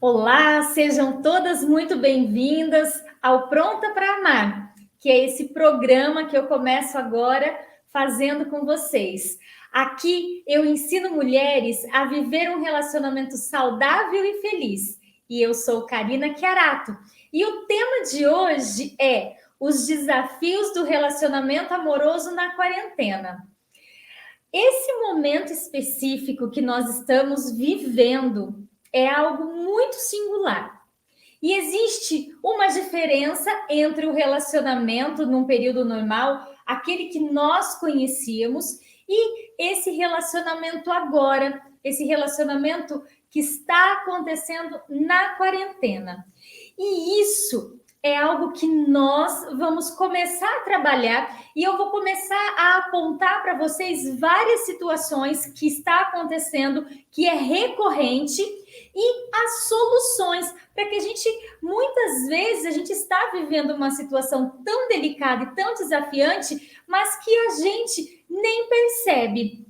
Olá, sejam todas muito bem-vindas ao Pronta para Amar, que é esse programa que eu começo agora fazendo com vocês. Aqui eu ensino mulheres a viver um relacionamento saudável e feliz. E eu sou Karina Chiarato. E o tema de hoje é os desafios do relacionamento amoroso na quarentena. Esse momento específico que nós estamos vivendo é algo muito singular. E existe uma diferença entre o relacionamento num período normal, aquele que nós conhecíamos, e esse relacionamento agora, esse relacionamento que está acontecendo na quarentena. E isso é algo que nós vamos começar a trabalhar e eu vou começar a apontar para vocês várias situações que está acontecendo, que é recorrente e as soluções para que muitas vezes a gente está vivendo uma situação tão delicada e tão desafiante, mas que a gente nem percebe.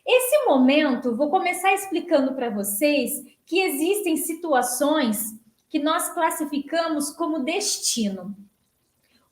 Esse momento, vou começar explicando para vocês que existem situações que nós classificamos como destino.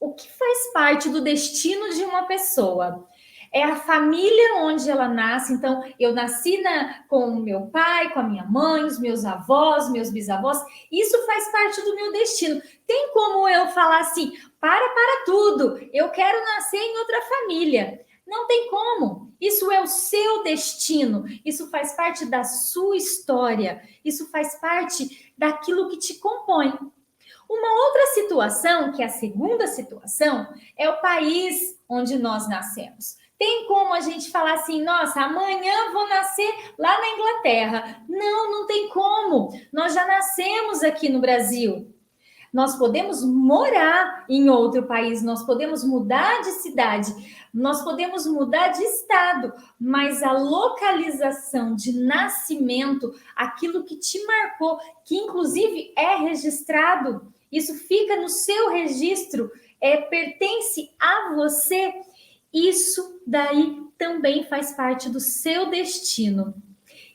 O que faz parte do destino de uma pessoa? É a família onde ela nasce. Então, eu nasci com o meu pai, com a minha mãe, os meus avós, meus bisavós. Isso faz parte do meu destino. Tem como eu falar assim, para tudo, eu quero nascer em outra família. Não tem como. Isso é o seu destino. Isso faz parte da sua história. Isso faz parte daquilo que te compõe. Uma outra situação, que é a segunda situação, é o país onde nós nascemos. Tem como a gente falar assim, nossa, amanhã vou nascer lá na Inglaterra. Não, não tem como. Nós já nascemos aqui no Brasil. Nós podemos morar em outro país, nós podemos mudar de cidade, nós podemos mudar de estado, mas a localização de nascimento, aquilo que te marcou, que inclusive é registrado, isso fica no seu registro, pertence a você, isso daí também faz parte do seu destino.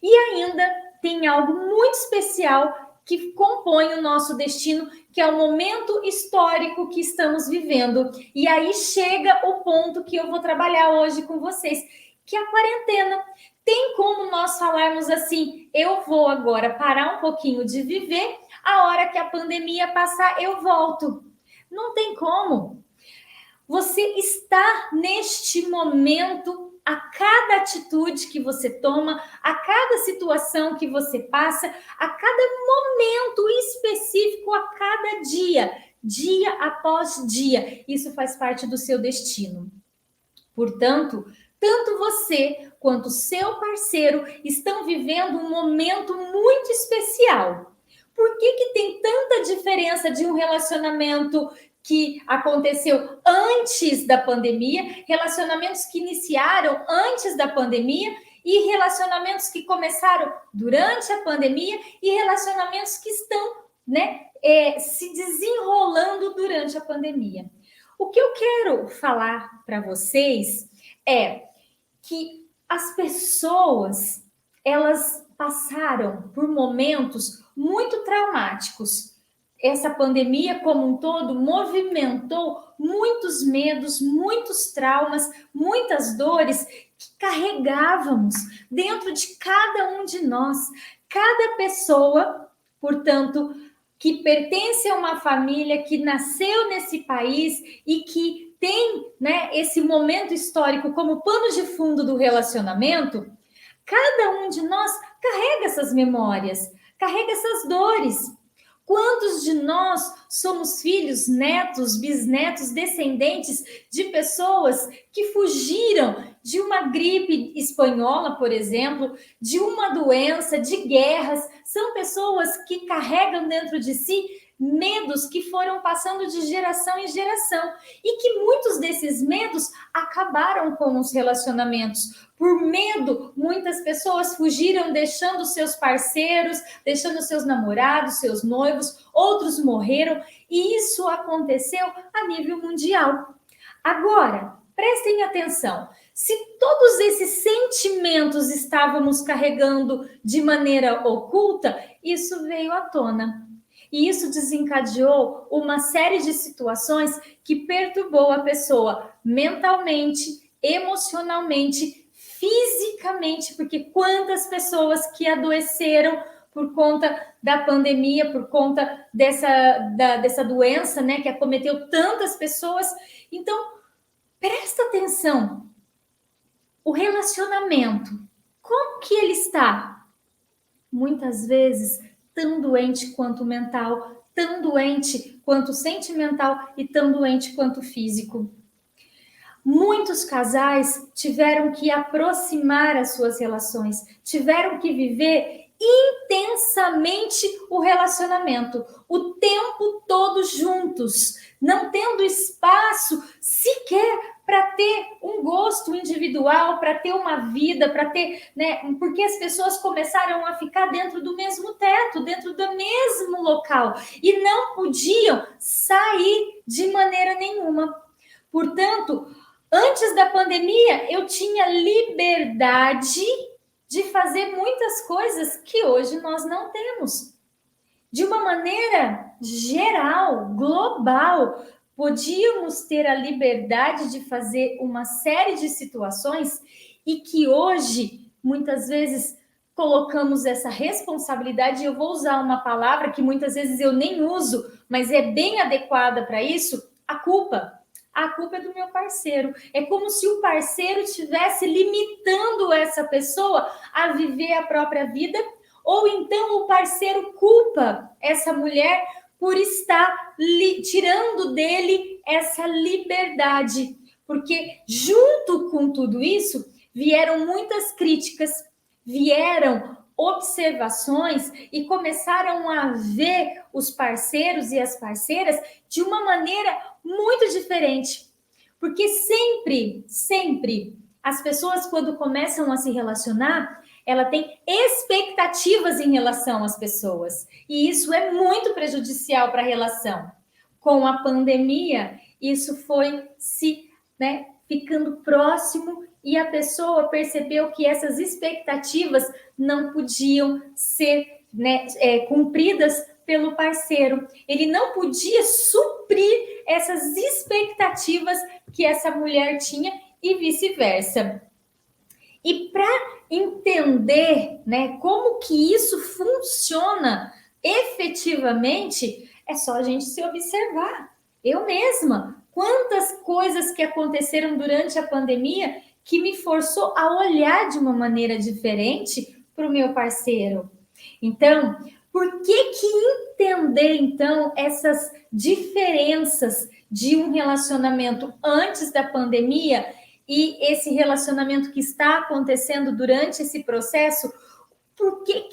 E ainda tem algo muito especial que compõe o nosso destino, que é o momento histórico que estamos vivendo. E aí chega o ponto que eu vou trabalhar hoje com vocês, que é a quarentena. Tem como nós falarmos assim, eu vou agora parar um pouquinho de viver, a hora que a pandemia passar, eu volto. Não tem como. Você está neste momento, a cada atitude que você toma, a cada situação que você passa, a cada momento específico, a cada dia após dia. Isso faz parte do seu destino. Portanto, tanto você quanto seu parceiro estão vivendo um momento muito especial. Por que tem tanta diferença de um relacionamento que aconteceu antes da pandemia, relacionamentos que iniciaram antes da pandemia e relacionamentos que começaram durante a pandemia e relacionamentos que estão, se desenrolando durante a pandemia? O que eu quero falar para vocês é que as pessoas, elas passaram por momentos muito traumáticos. Essa pandemia como um todo movimentou muitos medos, muitos traumas, muitas dores que carregávamos dentro de cada um de nós. Cada pessoa, portanto, que pertence a uma família que nasceu nesse país e que tem, esse momento histórico como pano de fundo do relacionamento, cada um de nós carrega essas memórias, carrega essas dores. Quantos de nós somos filhos, netos, bisnetos, descendentes de pessoas que fugiram de uma gripe espanhola, por exemplo, de uma doença, de guerras? São pessoas que carregam dentro de si medos que foram passando de geração em geração e que muitos desses medos acabaram com os relacionamentos. Por medo, muitas pessoas fugiram deixando seus parceiros, deixando seus namorados, seus noivos, outros morreram e isso aconteceu a nível mundial. Agora, prestem atenção, se todos esses sentimentos estávamos carregando de maneira oculta, isso veio à tona. E isso desencadeou uma série de situações que perturbou a pessoa mentalmente, emocionalmente, fisicamente, porque quantas pessoas que adoeceram por conta da pandemia, por conta dessa doença, né, que acometeu tantas pessoas. Então, presta atenção. O relacionamento, como que ele está? Muitas vezes, tão doente quanto mental, tão doente quanto sentimental e tão doente quanto físico. Muitos casais tiveram que aproximar as suas relações, tiveram que viver intensamente o relacionamento, o tempo todo juntos, não tendo espaço sequer para ter um gosto individual, para ter uma vida, para ter, né? Porque as pessoas começaram a ficar dentro do mesmo teto, dentro do mesmo local e não podiam sair de maneira nenhuma. Portanto, antes da pandemia, eu tinha liberdade de fazer muitas coisas que hoje nós não temos. De uma maneira geral, global, podíamos ter a liberdade de fazer uma série de situações e que hoje, muitas vezes, colocamos essa responsabilidade. Eu vou usar uma palavra que muitas vezes eu nem uso, mas é bem adequada para isso, a culpa. A culpa é do meu parceiro. É como se o parceiro estivesse limitando essa pessoa a viver a própria vida, ou então o parceiro culpa essa mulher por estar tirando dele essa liberdade. Porque junto com tudo isso, vieram muitas críticas, vieram observações e começaram a ver os parceiros e as parceiras de uma maneira muito diferente. Porque sempre, as pessoas, quando começam a se relacionar, ela tem expectativas em relação às pessoas. E isso é muito prejudicial para a relação. Com a pandemia, isso foi ficando próximo e a pessoa percebeu que essas expectativas não podiam ser cumpridas pelo parceiro. Ele não podia suprir essas expectativas que essa mulher tinha e vice-versa. E para entender, né, como que isso funciona efetivamente, é só a gente se observar. Eu mesma, quantas coisas que aconteceram durante a pandemia que me forçou a olhar de uma maneira diferente para o meu parceiro. Então, por que entender, então, essas diferenças de um relacionamento antes da pandemia e esse relacionamento que está acontecendo durante esse processo? Por que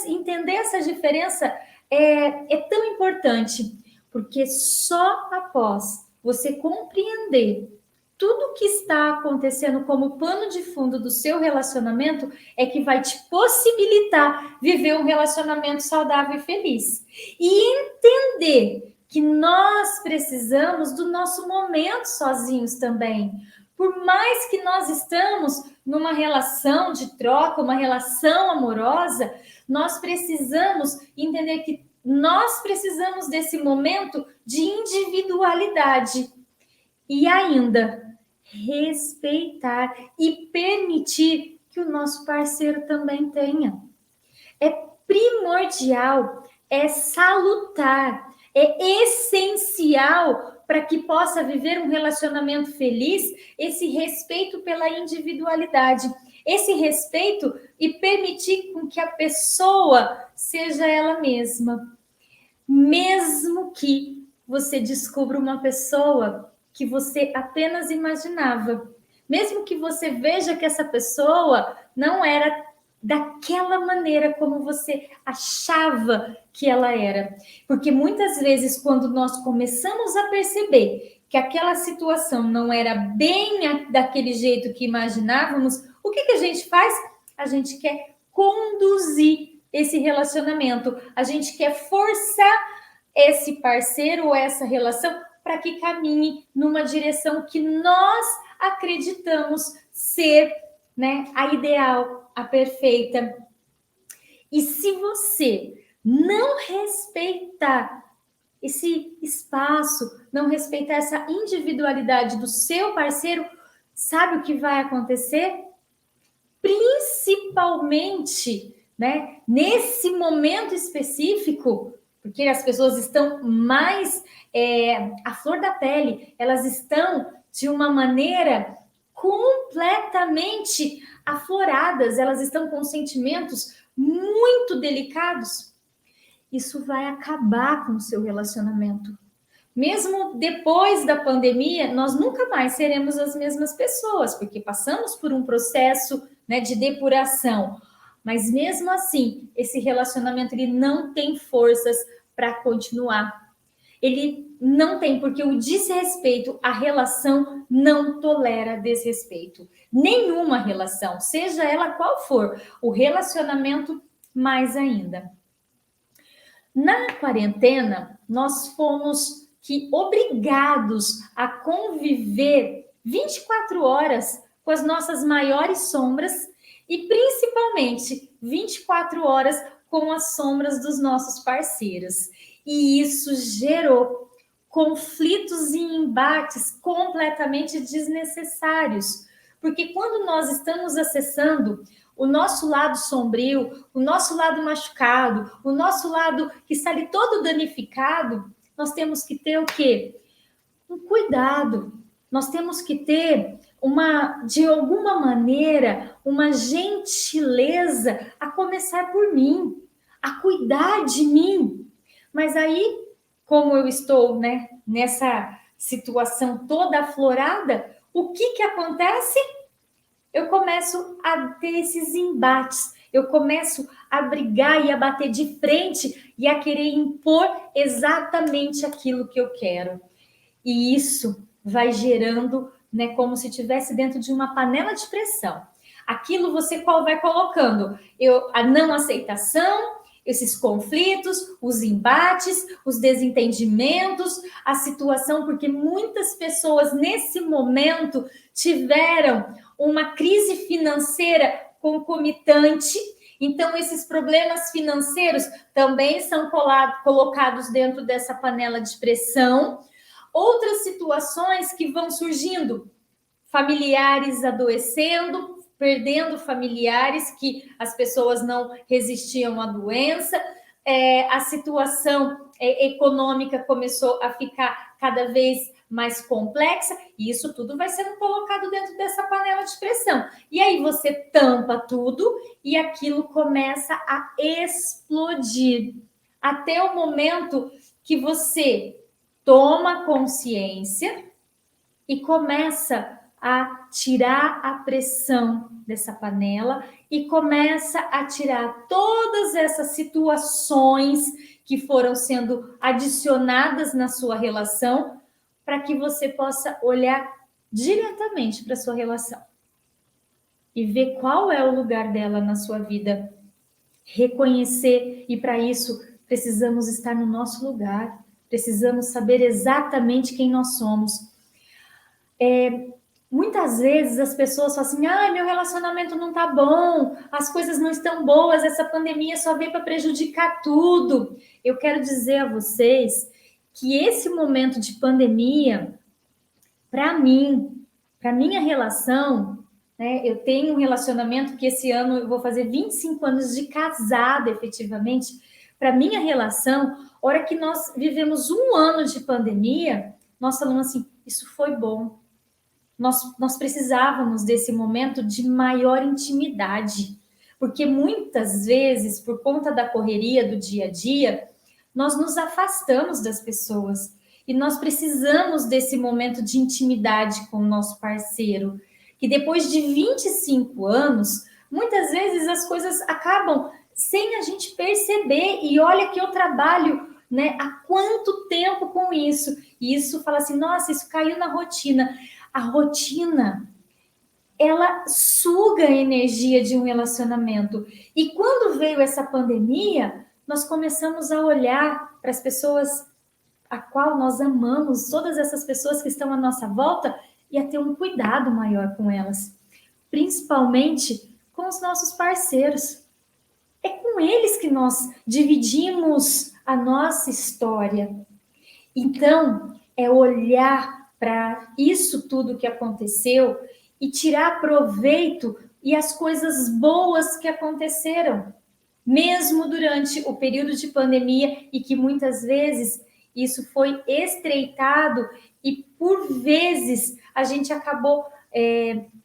entender essa diferença é tão importante? Porque só após você compreender tudo que está acontecendo como pano de fundo do seu relacionamento é que vai te possibilitar viver um relacionamento saudável e feliz. E entender que nós precisamos do nosso momento sozinhos também. Por mais que nós estamos numa relação de troca, uma relação amorosa, nós precisamos entender que nós precisamos desse momento de individualidade. E ainda, respeitar e permitir que o nosso parceiro também tenha. É primordial, é salutar, é essencial para que possa viver um relacionamento feliz, esse respeito pela individualidade, esse respeito e permitir com que a pessoa seja ela mesma. Mesmo que você descubra uma pessoa que você apenas imaginava, mesmo que você veja que essa pessoa não era daquela maneira como você achava que ela era. Porque muitas vezes, quando nós começamos a perceber que aquela situação não era bem daquele jeito que imaginávamos, o que a gente faz? A gente quer conduzir esse relacionamento, a gente quer forçar esse parceiro ou essa relação para que caminhe numa direção que nós acreditamos ser, né, a ideal, a perfeita. E se você não respeitar esse espaço, não respeitar essa individualidade do seu parceiro, sabe o que vai acontecer? Principalmente, né, nesse momento específico, porque as pessoas estão mais à flor da pele, elas estão de uma maneira completamente afloradas, elas estão com sentimentos muito delicados. Isso vai acabar com o seu relacionamento. Mesmo depois da pandemia, nós nunca mais seremos as mesmas pessoas, porque passamos por um processo, né, de depuração. Mas mesmo assim, esse relacionamento ele não tem forças para continuar. Ele não tem, porque o desrespeito à relação não tolera desrespeito. Nenhuma relação, seja ela qual for, o relacionamento mais ainda. Na quarentena, nós fomos obrigados a conviver 24 horas com as nossas maiores sombras e principalmente 24 horas com as sombras dos nossos parceiros. E isso gerou conflitos e embates completamente desnecessários, porque quando nós estamos acessando o nosso lado sombrio, o nosso lado machucado, o nosso lado que está ali todo danificado, nós temos que ter o quê? Um cuidado. Nós temos que ter de alguma maneira, uma gentileza a começar por mim, a cuidar de mim. Mas aí, como eu estou, né, nessa situação toda aflorada, o que acontece? Eu começo a ter esses embates, eu começo a brigar e a bater de frente e a querer impor exatamente aquilo que eu quero. E isso vai gerando, né, como se estivesse dentro de uma panela de pressão. Aquilo você vai colocando a não aceitação, esses conflitos, os embates, os desentendimentos, a situação, porque muitas pessoas nesse momento tiveram uma crise financeira concomitante. Então, esses problemas financeiros também são colocados dentro dessa panela de pressão. Outras situações que vão surgindo, familiares adoecendo, perdendo familiares, que as pessoas não resistiam à doença, a situação econômica começou a ficar cada vez mais complexa, e isso tudo vai sendo colocado dentro dessa panela de pressão. E aí você tampa tudo e aquilo começa a explodir, até o momento que você toma consciência e começa a tirar a pressão dessa panela e começa a tirar todas essas situações que foram sendo adicionadas na sua relação, para que você possa olhar diretamente para a sua relação e ver qual é o lugar dela na sua vida, reconhecer, e para isso precisamos estar no nosso lugar, precisamos saber exatamente quem nós somos. Muitas vezes as pessoas falam assim, meu relacionamento não tá bom, as coisas não estão boas, essa pandemia só veio para prejudicar tudo. Eu quero dizer a vocês que esse momento de pandemia, para mim, para minha relação, né, eu tenho um relacionamento que esse ano eu vou fazer 25 anos de casada, efetivamente. Para minha relação, a hora que nós vivemos um ano de pandemia, nós falamos assim, isso foi bom. Nós precisávamos desse momento de maior intimidade, porque muitas vezes, por conta da correria do dia a dia, nós nos afastamos das pessoas e nós precisamos desse momento de intimidade com o nosso parceiro, que depois de 25 anos, muitas vezes as coisas acabam sem a gente perceber, e olha que eu trabalho, né, há quanto tempo com isso, e isso fala assim, nossa, isso caiu na rotina. A rotina, ela suga a energia de um relacionamento. E quando veio essa pandemia, nós começamos a olhar para as pessoas a qual nós amamos, todas essas pessoas que estão à nossa volta, e a ter um cuidado maior com elas, principalmente com os nossos parceiros. É com eles que nós dividimos a nossa história. Então, é olhar para isso tudo que aconteceu e tirar proveito e as coisas boas que aconteceram, mesmo durante o período de pandemia, e que muitas vezes isso foi estreitado e por vezes a gente acabou,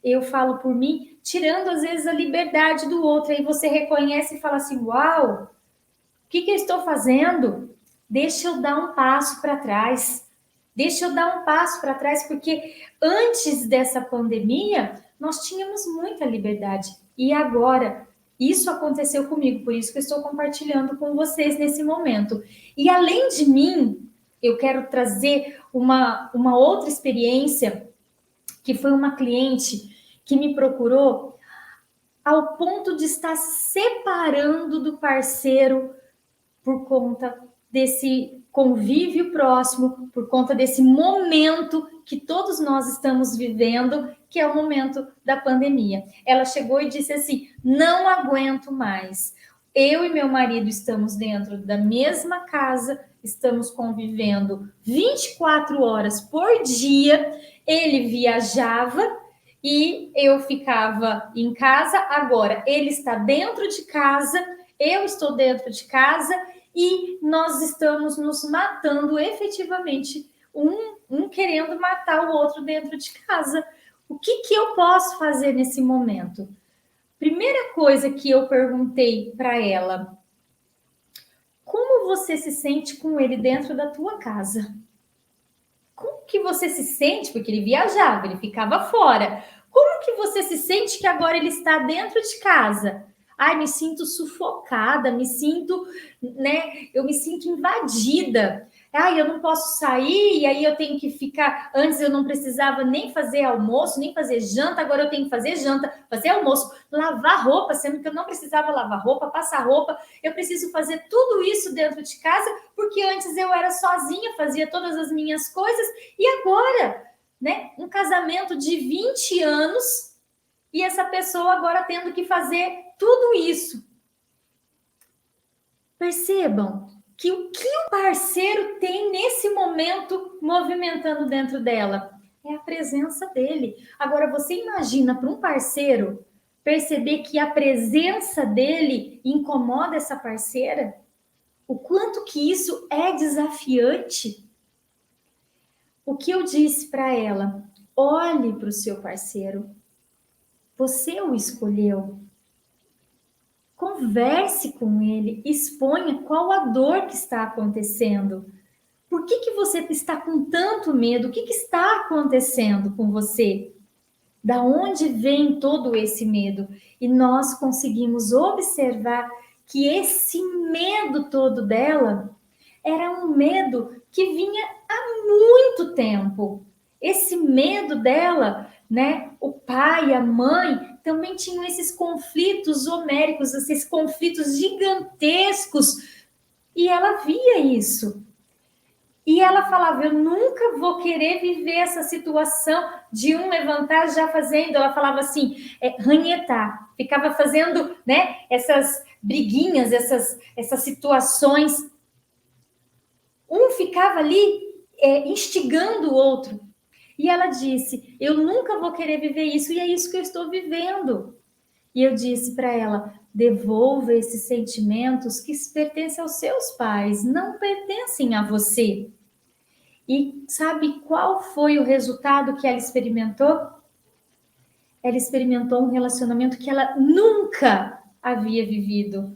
eu falo por mim, tirando às vezes a liberdade do outro. Aí você reconhece e fala assim, uau, o que eu estou fazendo? Deixa eu dar um passo para trás. Deixa eu dar um passo para trás, porque antes dessa pandemia, nós tínhamos muita liberdade. E agora, isso aconteceu comigo, por isso que eu estou compartilhando com vocês nesse momento. E além de mim, eu quero trazer uma outra experiência, que foi uma cliente que me procurou ao ponto de estar separando do parceiro por conta desse convívio próximo, por conta desse momento que todos nós estamos vivendo, que é o momento da pandemia. Ela chegou e disse assim: não aguento mais. Eu e meu marido estamos dentro da mesma casa, estamos convivendo 24 horas por dia. Ele viajava e eu ficava em casa. Agora ele está dentro de casa, eu estou dentro de casa, e nós estamos nos matando efetivamente, um querendo matar o outro dentro de casa. O que eu posso fazer nesse momento? Primeira coisa que eu perguntei para ela: como você se sente com ele dentro da tua casa? Como que você se sente? Porque ele viajava, ele ficava fora. Como que você se sente que agora ele está dentro de casa? Ai, me sinto sufocada, me sinto, né? Eu me sinto invadida. Ai, eu não posso sair, e aí eu tenho que ficar. Antes eu não precisava nem fazer almoço, nem fazer janta, agora eu tenho que fazer janta, fazer almoço, lavar roupa, sendo que eu não precisava lavar roupa, passar roupa. Eu preciso fazer tudo isso dentro de casa, porque antes eu era sozinha, fazia todas as minhas coisas, e agora, né? Um casamento de 20 anos e essa pessoa agora tendo que fazer tudo isso. Percebam que o parceiro tem nesse momento movimentando dentro dela é a presença dele. Agora, você imagina para um parceiro perceber que a presença dele incomoda essa parceira? O quanto que isso é desafiante? O que eu disse para ela? Olhe para o seu parceiro. Você o escolheu. Converse com ele, exponha qual a dor que está acontecendo. Por que você está com tanto medo? O que está acontecendo com você? Da onde vem todo esse medo? E nós conseguimos observar que esse medo todo dela era um medo que vinha há muito tempo. Esse medo dela, né? O pai, a mãe também tinham esses conflitos homéricos, esses conflitos gigantescos, e ela via isso. E ela falava: eu nunca vou querer viver essa situação de um levantar já fazendo. Ela falava assim, ranhetar. Ficava fazendo, né, essas briguinhas, essas situações. Um ficava ali instigando o outro. E ela disse: eu nunca vou querer viver isso, e é isso que eu estou vivendo. E eu disse para ela: devolva esses sentimentos que pertencem aos seus pais, não pertencem a você. E sabe qual foi o resultado que ela experimentou? Ela experimentou um relacionamento que ela nunca havia vivido.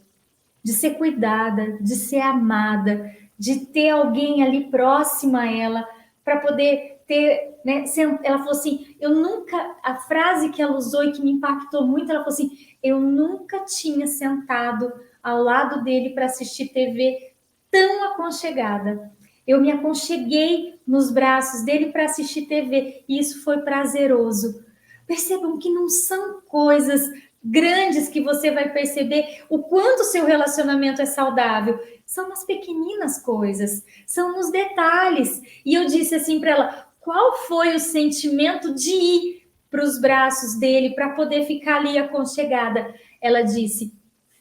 De ser cuidada, de ser amada, de ter alguém ali próxima a ela, para poder ter, né? Ela falou assim, eu nunca, a frase que ela usou e que me impactou muito, ela falou assim, eu nunca tinha sentado ao lado dele para assistir TV tão aconchegada. Eu me aconcheguei nos braços dele para assistir TV, e isso foi prazeroso. Percebam que não são coisas grandes que você vai perceber o quanto seu relacionamento é saudável. São nas pequeninas coisas, são nos detalhes. E eu disse assim para ela, qual foi o sentimento de ir para os braços dele, para poder ficar ali aconchegada? Ela disse,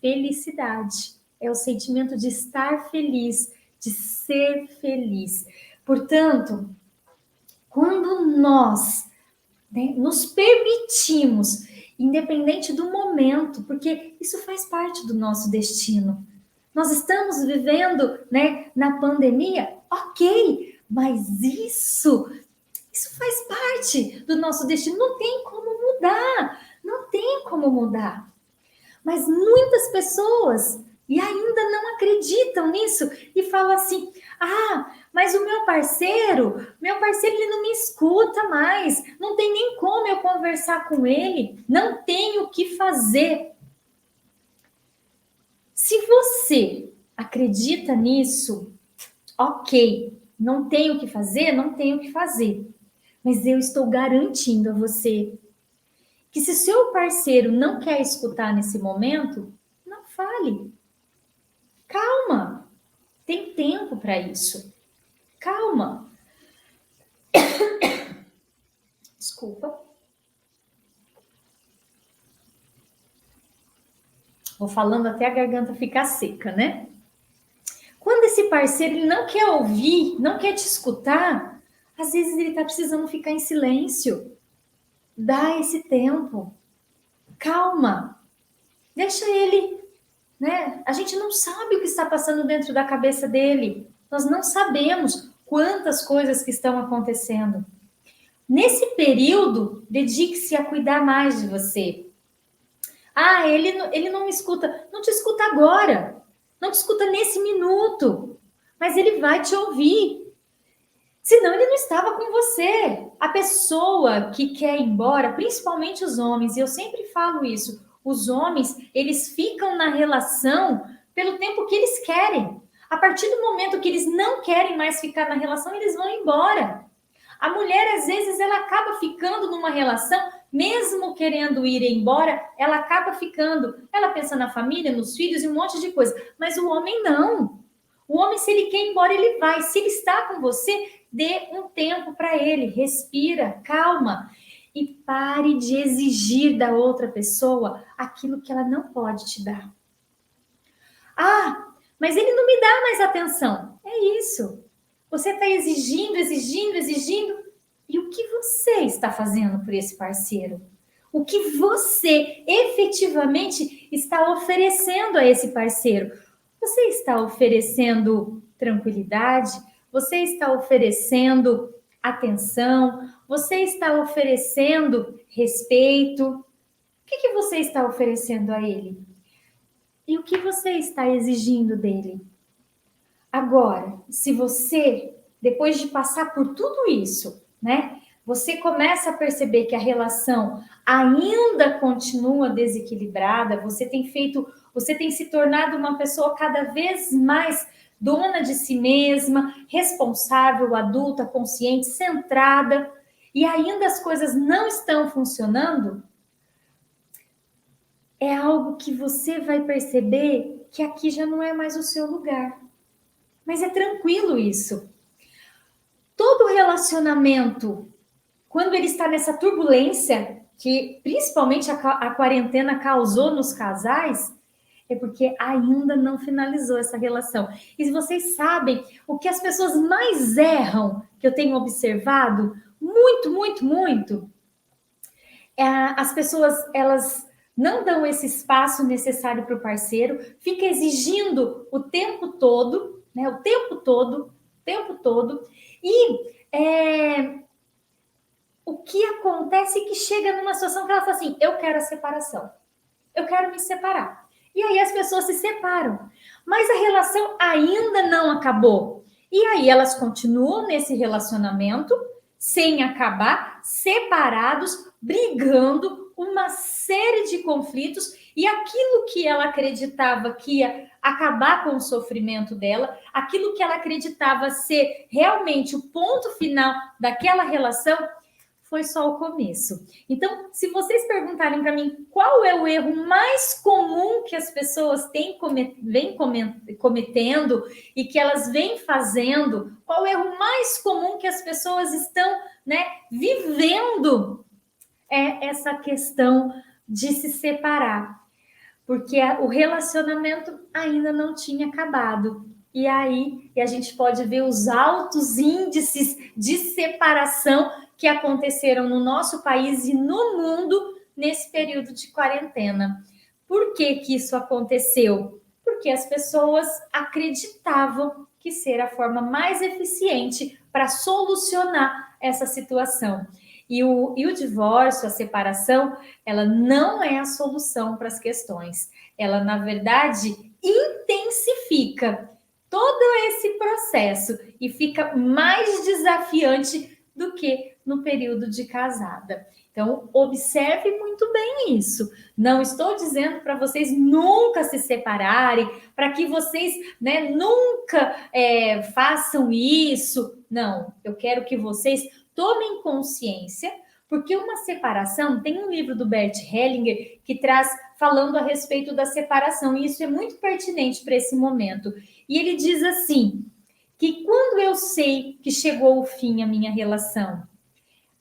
felicidade. É o sentimento de estar feliz, de ser feliz. Portanto, quando nós, né, nos permitimos, independente do momento, porque isso faz parte do nosso destino. Nós estamos vivendo, né, na pandemia, ok, mas isso faz parte do nosso destino. Não tem como mudar, não tem como mudar. Mas muitas pessoas e ainda não acreditam nisso e falam assim: ah, mas o meu parceiro ele não me escuta mais, não tem nem como eu conversar com ele, não tenho o que fazer. Se você acredita nisso, ok, não tenho o que fazer, não tenho o que fazer. Mas eu estou garantindo a você que se seu parceiro não quer escutar nesse momento, não fale. Calma, tem tempo para isso. Calma. Desculpa. Vou falando até a garganta ficar seca, né? Quando esse parceiro ele não quer ouvir, não quer te escutar, às vezes ele está precisando ficar em silêncio. Dá esse tempo. Calma. Deixa ele, né? A gente não sabe o que está passando dentro da cabeça dele. Nós não sabemos quantas coisas que estão acontecendo. Nesse período, dedique-se a cuidar mais de você. Ah, ele não me escuta. Não te escuta agora. Não te escuta nesse minuto. Mas ele vai te ouvir. Senão ele não estava com você. A pessoa que quer ir embora, principalmente os homens, e eu sempre falo isso, os homens, eles ficam na relação pelo tempo que eles querem. A partir do momento que eles não querem mais ficar na relação, eles vão embora. A mulher, às vezes, ela acaba ficando numa relação, mesmo querendo ir embora, ela acaba ficando. Ela pensa na família, nos filhos e um monte de coisa. Mas o homem não. O homem, se ele quer ir embora, ele vai. Se ele está com você, dê um tempo para ele. Respira, calma. E pare de exigir da outra pessoa aquilo que ela não pode te dar. Ah, mas ele não me dá mais atenção. É isso. Você está exigindo. E o que você está fazendo por esse parceiro? O que você efetivamente está oferecendo a esse parceiro? Você está oferecendo tranquilidade? Você está oferecendo atenção? Você está oferecendo respeito? O que você está oferecendo a ele? E o que você está exigindo dele? Agora, se você, depois de passar por tudo isso, né, você começa a perceber que a relação ainda continua desequilibrada, você tem se tornado uma pessoa cada vez mais dona de si mesma, responsável, adulta, consciente, centrada, e ainda as coisas não estão funcionando, é algo que você vai perceber que aqui já não é mais o seu lugar. Mas é tranquilo isso. Todo relacionamento, quando ele está nessa turbulência, que principalmente a quarentena causou nos casais, é porque ainda não finalizou essa relação. E vocês sabem o que as pessoas mais erram, que eu tenho observado, muito, as pessoas, elas não dão esse espaço necessário para o parceiro, fica exigindo o tempo todo, né? O tempo todo. E o que acontece é que chega numa situação que ela fala assim: eu quero a separação, eu quero me separar. E aí as pessoas se separam, mas a relação ainda não acabou. E aí elas continuam nesse relacionamento sem acabar, separados, brigando, uma série de conflitos, e aquilo que ela acreditava que ia acabar com o sofrimento dela, aquilo que ela acreditava ser realmente o ponto final daquela relação, foi só o começo. Então, se vocês perguntarem para mim qual é o erro mais comum que as pessoas vêm cometendo e que elas vêm fazendo, qual é o erro mais comum que as pessoas estão, né, vivendo, é essa questão de se separar. porque o relacionamento ainda não tinha acabado. E aí a gente pode ver os altos índices de separação que aconteceram no nosso país e no mundo nesse período de quarentena. Por que que isso aconteceu? Porque as pessoas acreditavam que ser a forma mais eficiente para solucionar essa situação. E o divórcio, a separação, ela não é a solução para as questões. Ela, na verdade, intensifica todo esse processo e fica mais desafiante do que no período de casada. Então, observe muito bem isso. Não estou dizendo para vocês nunca se separarem, para que vocês, nunca façam isso. Não, eu quero que vocês tomem consciência, porque uma separação, tem um livro do Bert Hellinger que traz falando a respeito da separação, e isso é muito pertinente para esse momento. E ele diz assim, que quando eu sei que chegou o fim a minha relação,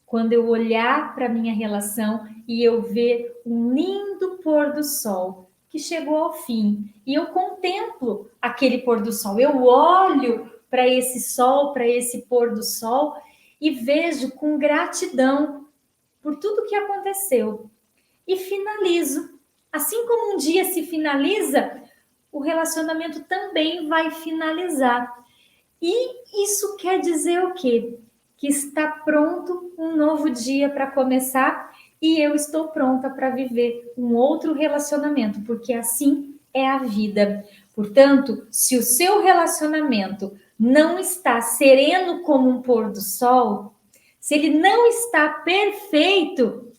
quando eu olhar para a minha relação e eu ver um lindo pôr do sol que chegou ao fim, e eu contemplo aquele pôr do sol, eu olho para esse sol, para esse pôr do sol, e vejo com gratidão por tudo que aconteceu. E finalizo. Assim como um dia se finaliza, o relacionamento também vai finalizar. E isso quer dizer o quê? Que está pronto um novo dia para começar e eu estou pronta para viver um outro relacionamento, porque assim é a vida. Portanto, se o seu relacionamento não está sereno como um pôr do sol, se ele não está perfeito,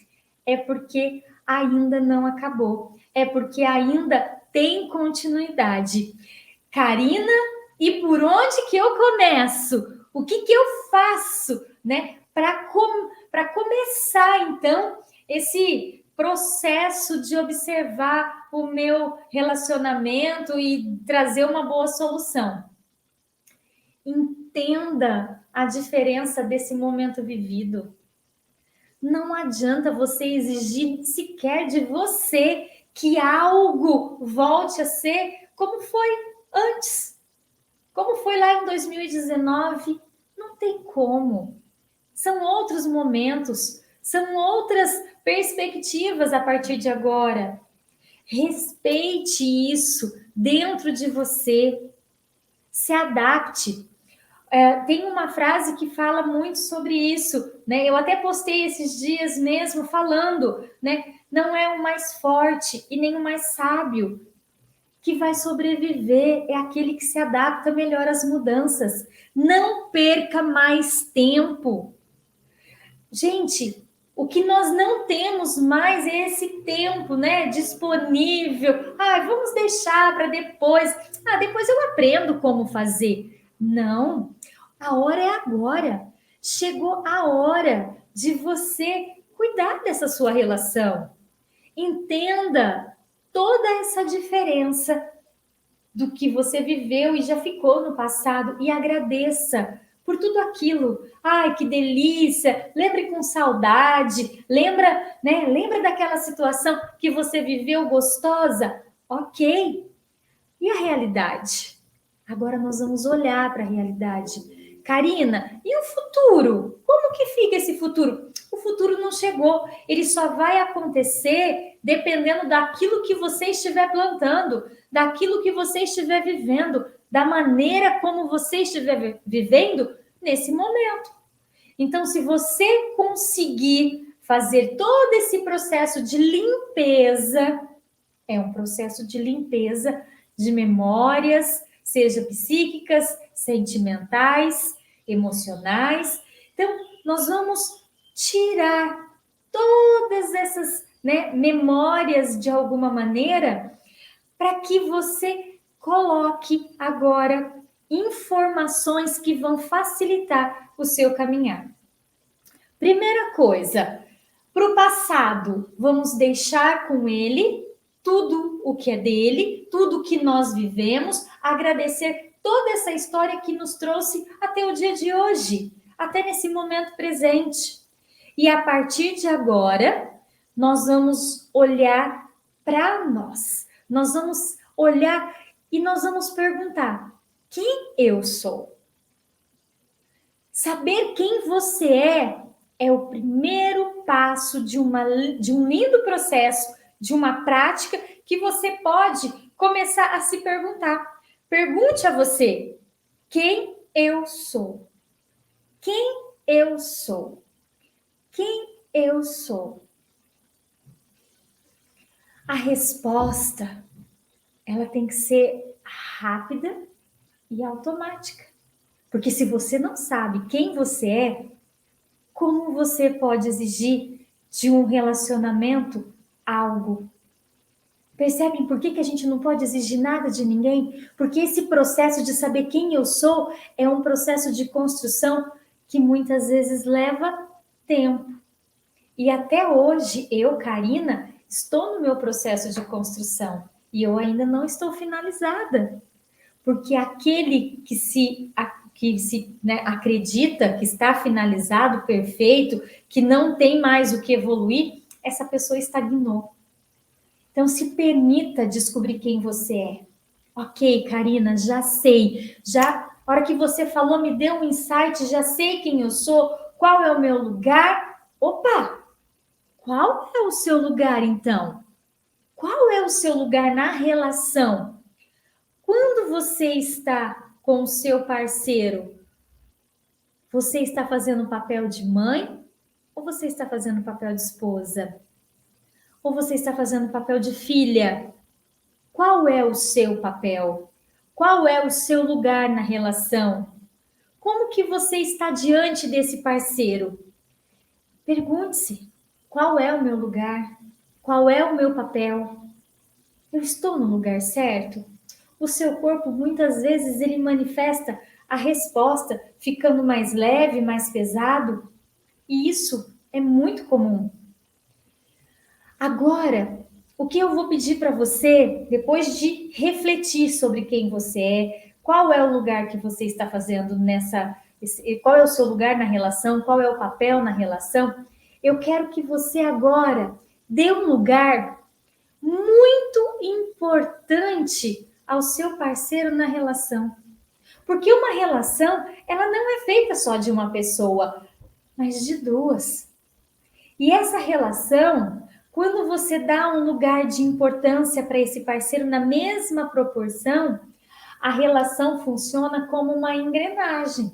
é porque ainda não acabou, é porque ainda tem continuidade. Karina, e por onde que eu começo? O que que eu faço, para começar, então, esse processo de observar o meu relacionamento e trazer uma boa solução? Entenda a diferença desse momento vivido. Não adianta você exigir sequer de você que algo volte a ser como foi antes. Como foi lá em 2019, não tem como. São outros momentos, são outras perspectivas a partir de agora. Respeite isso dentro de você. Se adapte. Tem uma frase que fala muito sobre isso, né? Eu até postei esses dias mesmo falando, né? Não é o mais forte e nem o mais sábio que vai sobreviver, é aquele que se adapta melhor às mudanças. Não perca mais tempo. Gente, o que nós não temos mais é esse tempo, né, disponível. Vamos deixar para depois. Depois eu aprendo como fazer. Não, a hora é agora. Chegou a hora de você cuidar dessa sua relação. Entenda toda essa diferença do que você viveu e já ficou no passado e agradeça por tudo aquilo. Ai, que delícia! Lembre com saudade, lembra, né? Lembra daquela situação que você viveu gostosa? Ok. E a realidade? Agora nós vamos olhar para a realidade. Karina, e o futuro? Como que fica esse futuro? O futuro não chegou, ele só vai acontecer dependendo daquilo que você estiver plantando, daquilo que você estiver vivendo, da maneira como você estiver vivendo nesse momento. Então, se você conseguir fazer todo esse processo de limpeza, é um processo de limpeza de memórias, seja psíquicas, sentimentais, emocionais. Então, nós vamos tirar todas essas memórias de alguma maneira para que você coloque agora informações que vão facilitar o seu caminhar. Primeira coisa, para o passado, vamos deixar com ele tudo o que é dele, tudo o que nós vivemos, agradecer toda essa história que nos trouxe até o dia de hoje, até nesse momento presente. E a partir de agora, nós vamos olhar para nós. Nós vamos olhar e nós vamos perguntar: quem eu sou? Saber quem você é o primeiro passo de um lindo processo, de uma prática que você pode começar a se perguntar. Pergunte a você: quem eu sou? Quem eu sou? Quem eu sou? A resposta, ela tem que ser rápida e automática. Porque se você não sabe quem você é, como você pode exigir de um relacionamento algo? Percebem por que a gente não pode exigir nada de ninguém? Porque esse processo de saber quem eu sou é um processo de construção que muitas vezes leva tempo. E até hoje, eu, Karina, estou no meu processo de construção e eu ainda não estou finalizada. Porque aquele que se acredita que está finalizado, perfeito, que não tem mais o que evoluir, essa pessoa estagnou. Então, se permita descobrir quem você é. Ok, Karina, já sei. A hora que você falou, me deu um insight, já sei quem eu sou, qual é o meu lugar. Opa! Qual é o seu lugar, então? Qual é o seu lugar na relação? Quando você está com o seu parceiro, você está fazendo o papel de mãe ou você está fazendo o papel de esposa? Ou você está fazendo o papel de filha? Qual é o seu papel? Qual é o seu lugar na relação? Como que você está diante desse parceiro? Pergunte-se: qual é o meu lugar? Qual é o meu papel? Eu estou no lugar certo? O seu corpo, muitas vezes, ele manifesta a resposta ficando mais leve, mais pesado, e isso é muito comum. Agora, o que eu vou pedir para você, depois de refletir sobre quem você é, qual é o lugar que você está fazendo qual é o seu lugar na relação, qual é o papel na relação, eu quero que você agora dê um lugar muito importante ao seu parceiro na relação. Porque uma relação, ela não é feita só de uma pessoa, mas de duas. E essa relação, quando você dá um lugar de importância para esse parceiro na mesma proporção, a relação funciona como uma engrenagem.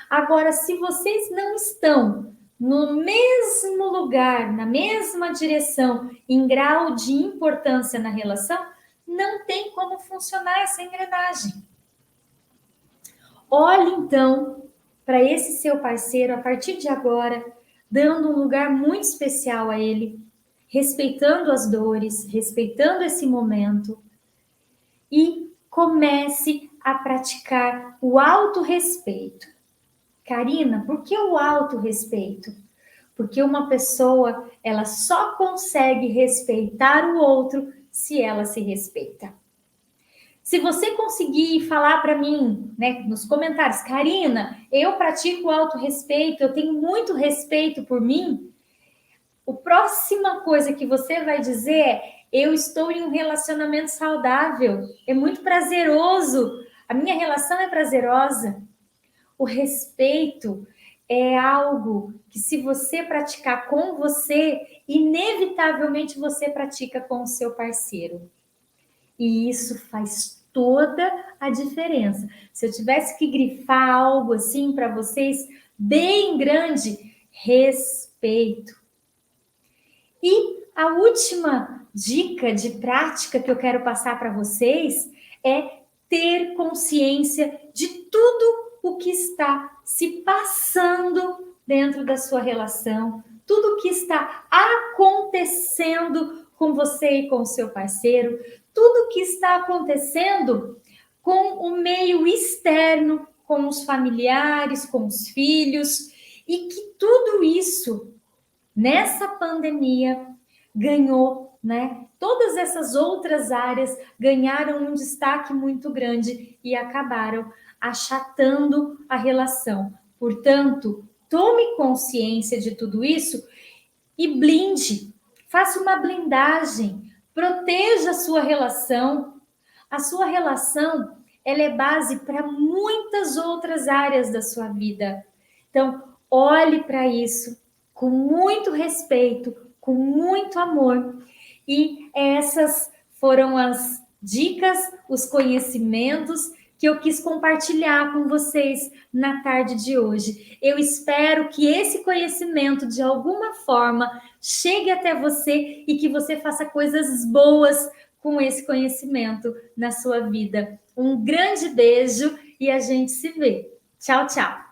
Agora, se vocês não estão no mesmo lugar, na mesma direção, em grau de importância na relação, não tem como funcionar essa engrenagem. Olhe então para esse seu parceiro a partir de agora, dando um lugar muito especial a ele, respeitando as dores, respeitando esse momento e comece a praticar o autorrespeito. Karina, por que o autorrespeito? Porque uma pessoa, ela só consegue respeitar o outro se ela se respeita. Se você conseguir falar para mim, né, nos comentários, Karina, eu pratico o autorrespeito, eu tenho muito respeito por mim, a próxima coisa que você vai dizer é: eu estou em um relacionamento saudável, é muito prazeroso, a minha relação é prazerosa. O respeito é algo que, se você praticar com você, inevitavelmente você pratica com o seu parceiro. E isso faz toda a diferença. Se eu tivesse que grifar algo assim para vocês, bem grande: respeito. E a última dica de prática que eu quero passar para vocês é ter consciência de tudo o que está se passando dentro da sua relação, tudo o que está acontecendo com você e com o seu parceiro, tudo o que está acontecendo com o meio externo, com os familiares, com os filhos, e que tudo isso, nessa pandemia, ganhou, né? Todas essas outras áreas ganharam um destaque muito grande e acabaram achatando a relação. Portanto, tome consciência de tudo isso e blinde, faça uma blindagem, Proteja a sua relação. A sua relação, ela é base para muitas outras áreas da sua vida. Então, olhe para isso com muito respeito, com muito amor. E essas foram as dicas, os conhecimentos que eu quis compartilhar com vocês na tarde de hoje. Eu espero que esse conhecimento, de alguma forma, chegue até você e que você faça coisas boas com esse conhecimento na sua vida. Um grande beijo e a gente se vê. Tchau, tchau!